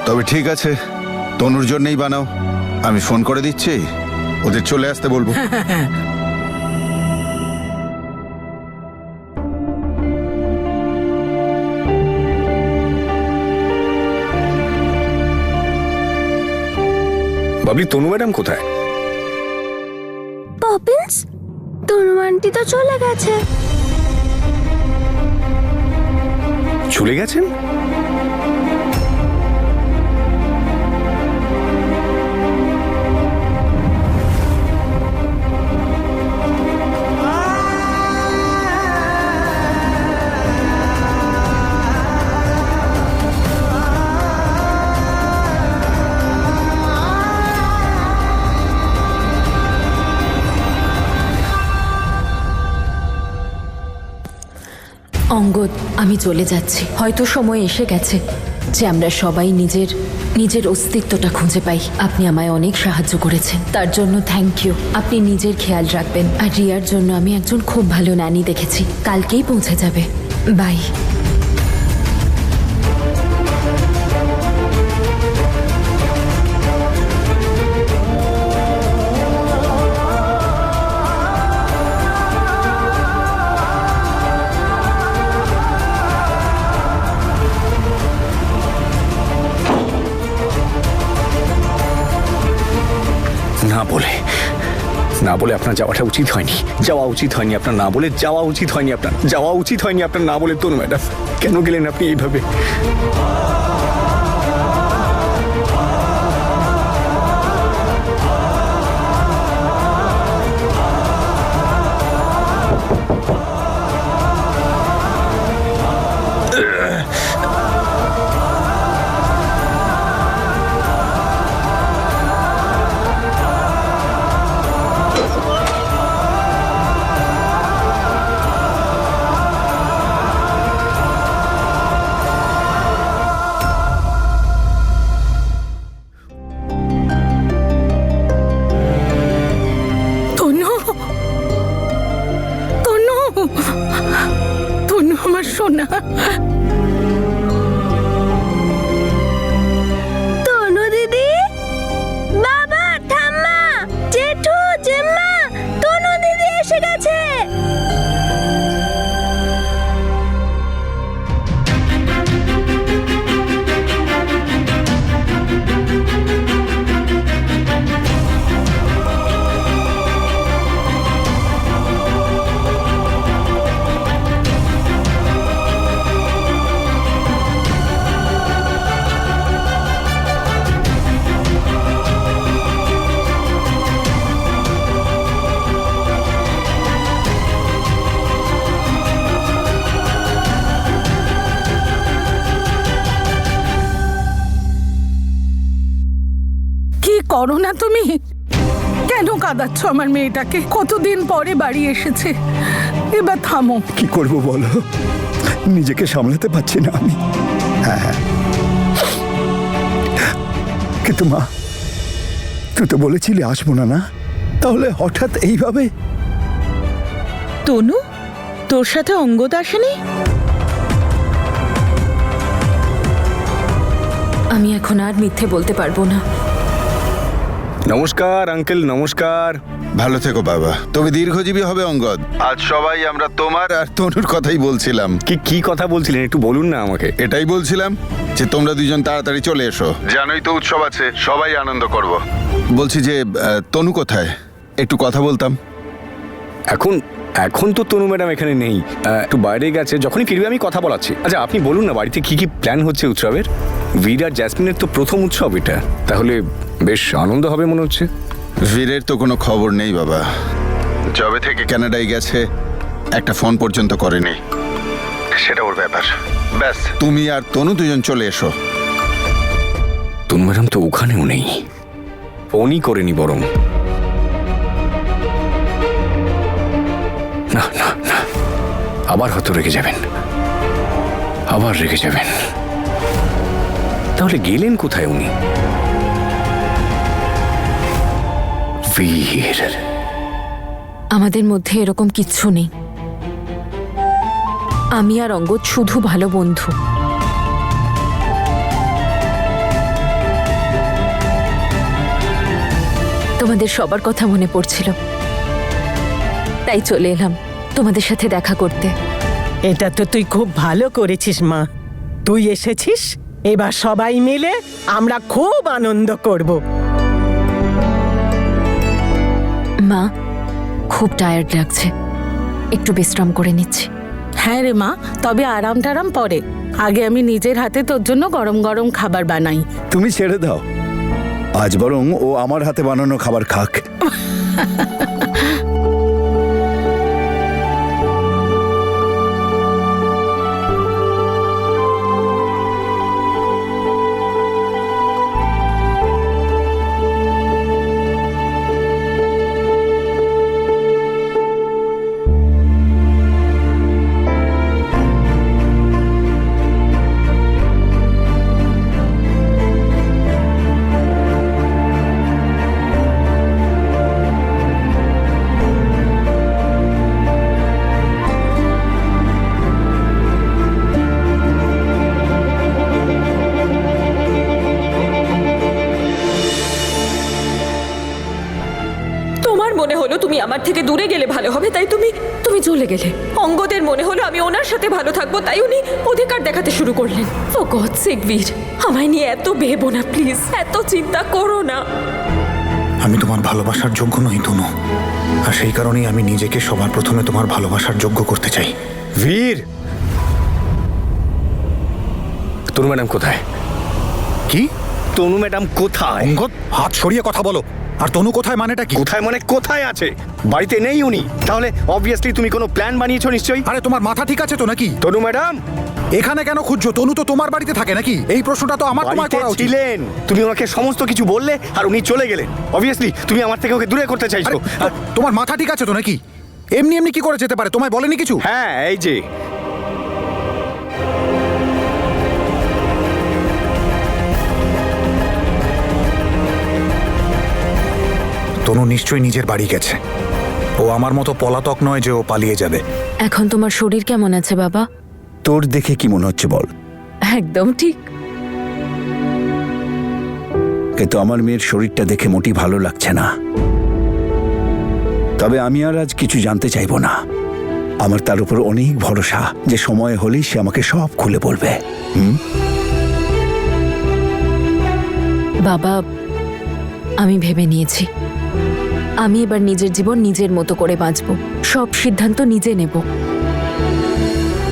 তবে ঠিক আছে, তনুর জন্যই বানাও। আমি ফোন করে দিচ্ছি, ওদের চলে আসতে বলবো। বাবলি, তনু ম্যাডাম কোথায়? পপিন্স, তনু আন্টি তো চলে গেছে। চলে গেছেন? অঙ্গদ, আমি চলে যাচ্ছি। হয়তো সময় এসে গেছে যে আমরা সবাই নিজের নিজের অস্তিত্বটা খুঁজে পাই। আপনি আমায় অনেক সাহায্য করেছেন, তার জন্য থ্যাংক ইউ। আপনি নিজের খেয়াল রাখবেন। আর রিয়ার জন্য আমি একজন খুব ভালো নানি দেখেছি, কালকেই পৌঁছে যাবে। বাই। না বলে আপনার যাওয়াটা উচিত হয়নি। যাওয়া উচিত হয়নি আপনার, না বলে যাওয়া উচিত হয়নি আপনার, যাওয়া উচিত হয়নি আপনার, না বলে। তনু ম্যাডাম, কেন গেলেন আপনি এইভাবে? তনু আমার সোনা। তনু দিদি, বাবা, ঠাম্মা, জেঠু, জেম্মা, তনু দিদি এসে গেছে। করো না তুমি, কেন কাঁদাচ্ছ আমার মেয়েটাকে? কতদিন পরে বাড়ি এসেছে, এবার থামো। কি করব বলো, নিজেকে সামলাতে পারছি না আমি। হ্যাঁ, কিন্তু মা, তুই তো বলেছিলি আসবো না, না? তাহলে হঠাৎ এইভাবে? তনু, তোর সাথে অঙ্গদ আসেনি? আমি এখন আর মিথ্যে বলতে পারবো না। নমস্কার আঙ্কেল, নমস্কার। ভালো থেকো বাবা, তবে দীর্ঘজীবী হবে অঙ্গদ। আজ সবাই আমরা তোমার আর তনুর কথাই বলছিলাম। কি কথা বলছিলেন একটু বলুন না আমাকে। এটাই বলছিলাম যে তোমরা দুজন তাড়াতাড়ি চলে এসো, জানোই তো উৎসব আছে, সবাই আনন্দ করব। বলছি যে তনু কোথায়, একটু কথা বলতাম। এখন তো তনু ম্যাডাম এখানে নেই, একটু বাইরে গেছে। যখনই ফিরবে আমি কথা বলাচ্ছি। আচ্ছা, আপনি বলুন না বাড়িতে কি প্ল্যান হচ্ছে উৎসবের? বীর আর জ্যাসমিনের তো প্রথম উৎসব এটা, তাহলে বেশ আনন্দ হবে মনে হচ্ছে। বীরের তো কোনো খবর নেই বাবা, যবে থেকে কানাডায় গেছে একটা ফোন পর্যন্ত করেনি, সেটা ওর ব্যাপার। ব্যাস, তুমি আর তনু দুজন চলে এসো। তনু ম্যাডাম তো ওখানেও নেই, ফোনই করেনি বরং। না না না, আবার হয়তো রেগে যাবেন, আবার রেগে যাবেন। তাহলে গেলেন কোথায় উনি? বীর, আমাদের মধ্যে এরকম কিচ্ছু নেই। আমি আর অঙ্গদ শুধু ভালো বন্ধু। তোমাদের সবার কথা মনে পড়ছিল, তাই চলে এলাম তোমাদের সাথে দেখা করতে। এটা তো তুই খুব ভালো করেছিস মা, তুই এসেছিস, এবার সবাই মিলে আমরা খুব আনন্দ করব। মা, খুব টায়ার্ড লাগছে, একটু বিশ্রাম করে নিচ্ছি। হ্যাঁ রে মা, তবে আরাম টারাম পরে। আগে আমি নিজের হাতে তোর জন্য গরম গরম খাবার বানাই। তুমি ছেড়ে দাও, আজ বরং ও আমার হাতে বানানো খাবার খাক। তোমার মনে হলো তুমি আমার থেকে দূরে গেলে ভালো হবে, তাই তুমি চলে গেলে। অঙ্গদের মনে হলো আমি ওনার সাথে ভালো থাকবো, তাই উনি অধিকার দেখাতে শুরু করলেন। ও গড সেক বীর, আমায় নিয়ে এত ভেবো না প্লিজ, এত চিন্তা করো না। আমি তোমার ভালোবাসার যোগ্য নই তনু, আর সেই কারণেই আমি নিজেকে সবার প্রথমে তোমার ভালোবাসার যোগ্য করতে চাই। বীর, তনু ম্যাডাম কোথায়? কি? তনু ম্যাডাম কোথায়? অঙ্গদ, হাত সরিয়ে কথা বলো। আর তনু কোথায় মানেটা কি? কোথায় মানে কোথায় আছে? বাড়িতে নেই উনি, তাহলে অবভিয়াসলি তুমি কোনো প্ল্যান বানিয়েছো নিশ্চয়ই। আরে তোমার মাথা ঠিক আছে তো নাকি? তনু ম্যাডাম এখানে কেন খুঁজছো? তনু তো তোমার বাড়িতে থাকে নাকি? এই প্রশ্নটা তো আমার তোমায় বাড়িতে করা উচিত। ছিলেন, তুমি আমাকে সমস্ত কিছু বললে আর উনি চলে গেলেন। অবভিয়াসলি তুমি আমার থেকে ওকে দূরে করতে চাইছো। আরে, তোমার মাথা ঠিক আছে তো নাকি? এমনি এমনি কি করে যেতে পারে? তোমায় বলেনি কিছু? হ্যাঁ, এই যে তনু নিশ্চয়ই নিজের বাড়ি গেছে। ও আমার মতো পলাতক নয় যে ও পালিয়ে যাবে। এখন তোমার শরীর কেমন আছে বাবা? তোর দেখে কি মনে হচ্ছে বল? একদম ঠিক। কিন্তু আমার মেয়ের শরীরটা দেখে মোটেই ভালো লাগছে না। তবে আমি আর আজ কিছু জানতে চাইবো না। আমার তার উপর অনেক ভরসা যে সময় হলেই সে আমাকে সব খুলে বলবে। বাবা, আমি ভেবে নিয়েছি, আমি এবার নিজের জীবন নিজের মতো করে বাঁচব, সব সিদ্ধান্ত নিজে নেব।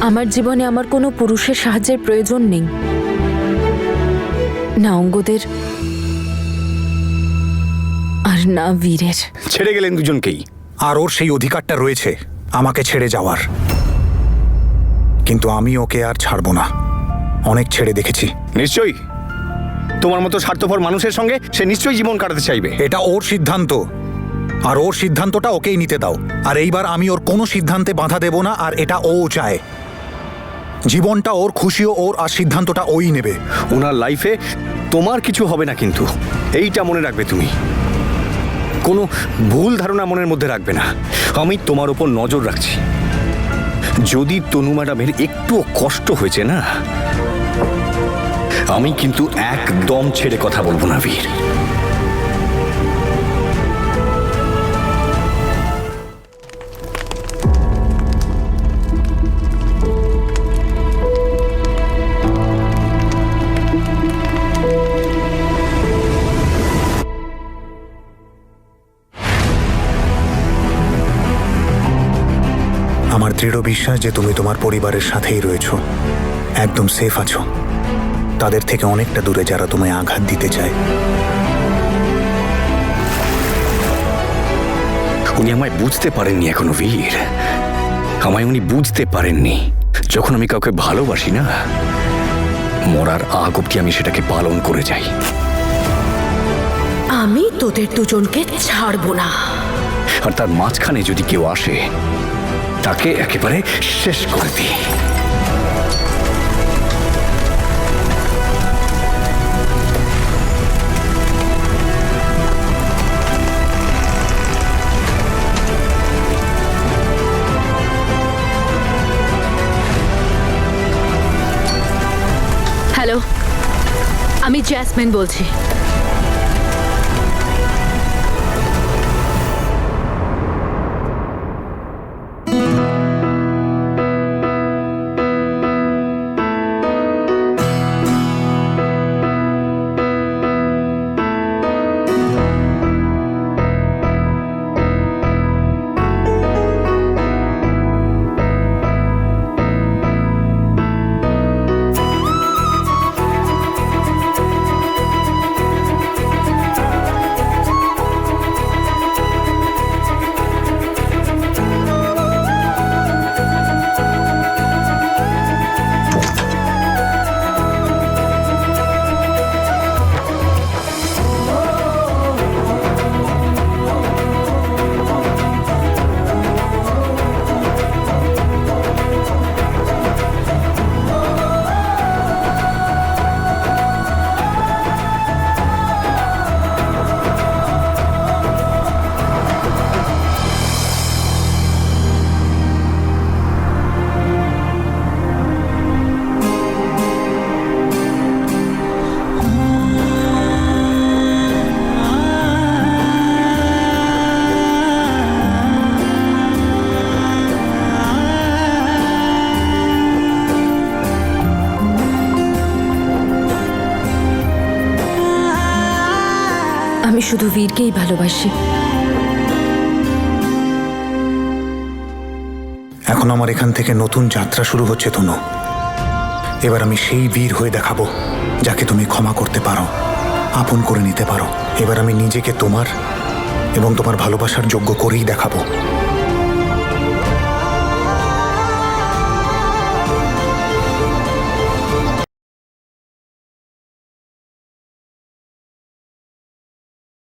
আমার জীবনে আমার কোনো পুরুষের সাহায্যের প্রয়োজন নেই, না অঙ্গদের আর না বীরের। ছেড়ে গেলেন দুজনকেই। আর ওর সেই অধিকারটা রয়েছে আমাকে ছেড়ে যাওয়ার, কিন্তু আমি ওকে আর ছাড়বো না। অনেক ছেড়ে দেখেছি। নিশ্চয়ই তোমার মতো স্বার্থপর মানুষের সঙ্গে সে নিশ্চয়ই জীবন কাটাতে চাইবে। এটা ওর সিদ্ধান্ত, আর ওর সিদ্ধান্তটা ওকেই নিতে দাও। আর এইবার আমি ওর কোনো সিদ্ধান্তে বাধা দেব না, আর এটা ও চায়। জীবনটা ওর, খুশিও ওর, আর সিদ্ধান্তটা ওই নেবে। ওনার লাইফে তোমার কিছু হবে না, কিন্তু এইটা মনে রাখবে তুমি। কোনো ভুল ধারণা মনের মধ্যে রাখবে না। আমি তোমার উপর নজর রাখছি। যদি তনু ম্যাডামের একটুও কষ্ট হয়েছে না, আমি কিন্তু একদম ছেড়ে কথা বলবো না বীর। আমার দৃঢ় বিশ্বাস যে তুমি তোমার পরিবারের সাথেই রয়েছো, একদম সেফ আছো তাদের থেকে অনেকটা দূরে যারা তোমায় আঘাত দিতে চায়। উনি আমায় বুঝতে পারেননি এখনো বীর, আমায় উনি বুঝতে পারেননি। যখন আমি কাউকে ভালোবাসি না, মরার আগ অবধি আমি সেটাকে পালন করে যাই। আমি তোদের দুজনকে ছাড়বো না। আর তার মাঝখানে যদি কেউ আসে, তাকে একেবারে শেষ করে দিই। হ্যালো, আমি জ্যাসমিন বলছি। শুধু বীরকেই ভালোবাসি। এখন আমার এখান থেকে নতুন যাত্রা শুরু হচ্ছে তনু। এবার আমি সেই বীর হয়ে দেখাবো যাকে তুমি ক্ষমা করতে পারো, আপন করে নিতে পারো। এবার আমি নিজেকে তোমার এবং তোমার ভালোবাসার যোগ্য করেই দেখাবো।